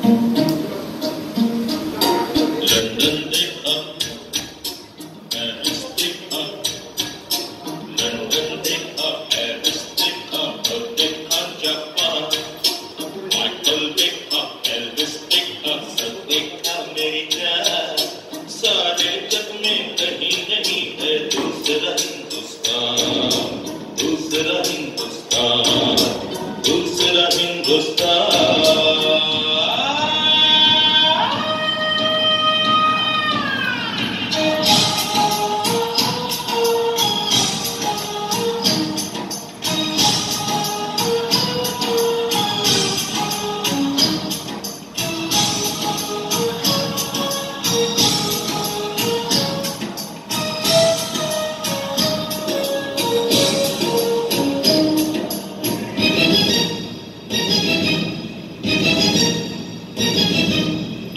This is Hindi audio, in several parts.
लंदन देखा, पेरिस देखा, लंदन देखा, पेरिस देखा, और देखा जापान। माइकल देखा, एल्विस देखा, सब देखा मेरी जान। सारे जग में कहीं नहीं है दूसरा हिंदुस्तान, दूसरा हिंदुस्तान, दूसरा हिंदुस्तान।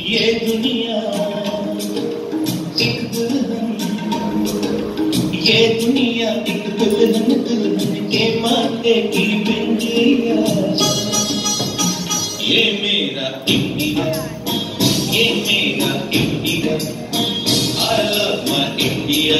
ये दुनिया एक दुल्हन, ये दुनिया एक दुल्हन, दुल्हन के माथे की बिंदिया। ये मेरा इंडिया, ये मेरा India, I love my India।